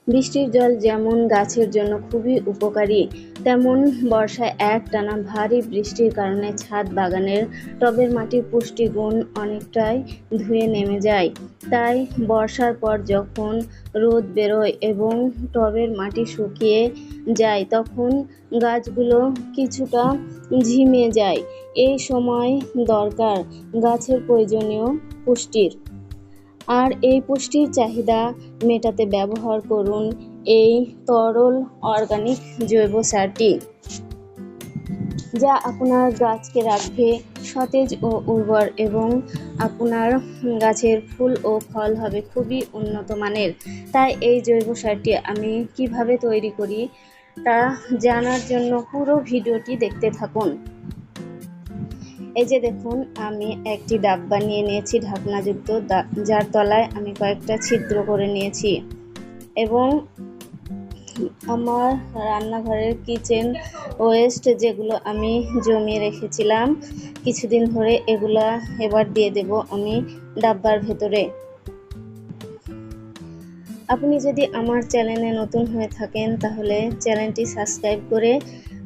বৃষ্টির জল যেমন গাছের জন্য খুবই উপকারী, তেমন বর্ষায় একটানা ভারী বৃষ্টির কারণে ছাদ বাগানের টবের মাটির পুষ্টিগুণ অনেকটাই ধুয়ে নেমে যায়। তাই বর্ষার পর যখন রোদ বেরোয় এবং টবের মাটি শুকিয়ে যায়, তখন গাছগুলো কিছুটা ঝিমিয়ে যায়। এই সময় দরকার গাছের প্রয়োজনীয় পুষ্টির। আর এই পুষ্টির চাহিদা মেটাতে ব্যবহার করুন এই তরল অর্গানিক জৈব সারটি, যা আপনার গাছকে রাখবে সতেজ ও উর্বর এবং আপনার গাছের ফুল ও ফল হবে খুবই উন্নত মানের। তাই এই জৈব সারটি আমি কিভাবে তৈরি করি তা জানার জন্য পুরো ভিডিওটি দেখতে থাকুন। এই যে দেখুন, আমি একটি ডাব্বা নিয়ে নিয়েছি ঢাকনাযুক্ত, যার তলায় আমি কয়েকটা ছিদ্র করে নিয়েছি এবং আমার রান্নাঘরের কিচেন ওয়েস্ট যেগুলো আমি জমিয়ে রেখেছিলাম কিছুদিন ধরে, এগুলা এবার দিয়ে দেব আমি ডাব্বার ভেতরে। আপনি যদি আমার চ্যানেলে নতুন হয়ে থাকেন তাহলে চ্যানেলটি সাবস্ক্রাইব করে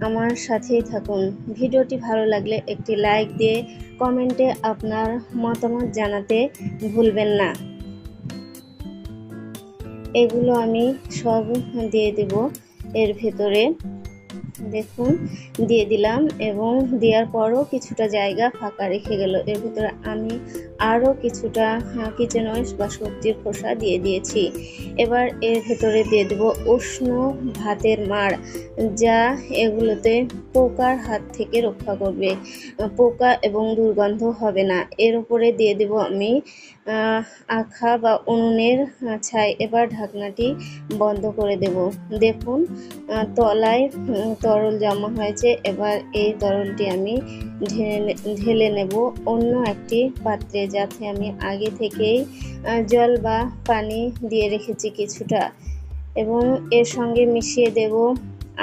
আমার সাথেই থাকুন। ভিডিওটি ভালো লাগলে একটি লাইক দিয়ে কমেন্টে আপনার মতামত জানাতে ভুলবেন না। এগুলো আমি সব দিয়ে দেব এর ভেতরে। দেখুন, দিয়ে দিলাম এবং দেওয়ার পরও কিছুটা জায়গা ফাঁকা রেখে গেল। এর ভিতরে আমি আরও কিছুটা কিচেন ওয়েস্ট বা সবজির খোসা দিয়ে দিয়েছি। এবার এর ভেতরে দিয়ে দেব উষ্ণ ভাতের মাড়, যা এগুলোতে পোকার হাত থেকে রক্ষা করবে, পোকা এবং দুর্গন্ধ হবে না। এর উপরে দিয়ে দেব আমি আখা বা উনুনের ছাই। এবার ঢাকনাটি বন্ধ করে দেব। দেখুন, তলায় তরল জমা হয়েছে। এবার এই তরলটি আমি ঢেলে নেব অন্য একটি পাত্রে, যাতে আমি আগে থেকেই জল বা পানি দিয়ে রেখেছি কিছুটা, এবং এর সঙ্গে মিশিয়ে দেব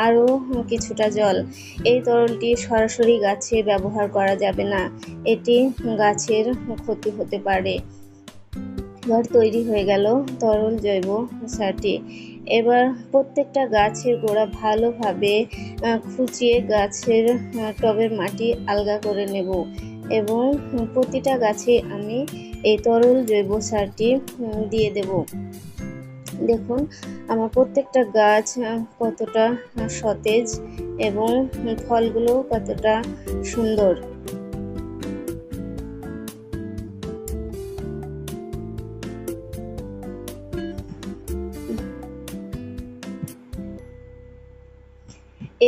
আরও কিছুটা জল। এই তরলটি সরাসরি গাছে ব্যবহার করা যাবে না, এটি গাছের ক্ষতি হতে পারে। এবার তৈরি হয়ে গেল তরল জৈব সারটি। এবার প্রত্যেকটা গাছের গোড়া ভালোভাবে খুঁচিয়ে গাছের টবের মাটি আলগা করে নেব এবং প্রতিটা গাছে আমি এই তরল জৈব সারটি দিয়ে দেব। দেখুন, আমার প্রত্যেকটা গাছ কতটা সতেজ এবং ফলগুলো কতটা সুন্দর।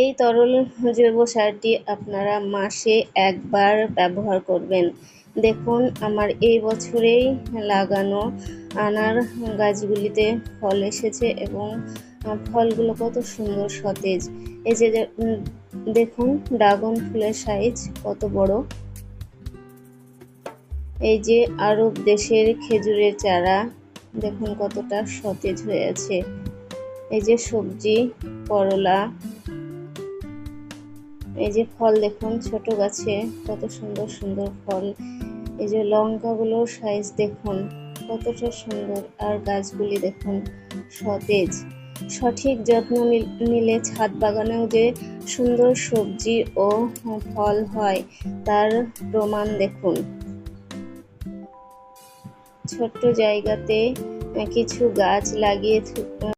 এই তরল জৈব সারটি আপনারা মাসে একবার ব্যবহার করবেন। দেখুন, আমার এই বছরেই লাগানো আনার গাছগুলিতে ফল এসেছে এবং ফলগুলো কত সুন্দর সতেজ। এই যে দেখুন, ড্রাগন ফুলের সাইজ কত বড়। এই যে আরব দেশের খেজুরের চারা, দেখুন কতটা সতেজ হয়ে আছে। এই যে সবজি, করলা, এই যে ফল দেখুন ছোট গাছে কত সুন্দর সুন্দর ফল। এই যে লঙ্কাগুলোর সাইজ দেখুন কতটা সুন্দর, আর গাছগুলি দেখুন সতেজ। সঠিক যত্ন নিলে ছাদ বাগানেও যে সুন্দর সবজি ও ফল হয় তার প্রমাণ দেখুন। ছোট্ট জায়গাতে কিছু গাছ লাগিয়ে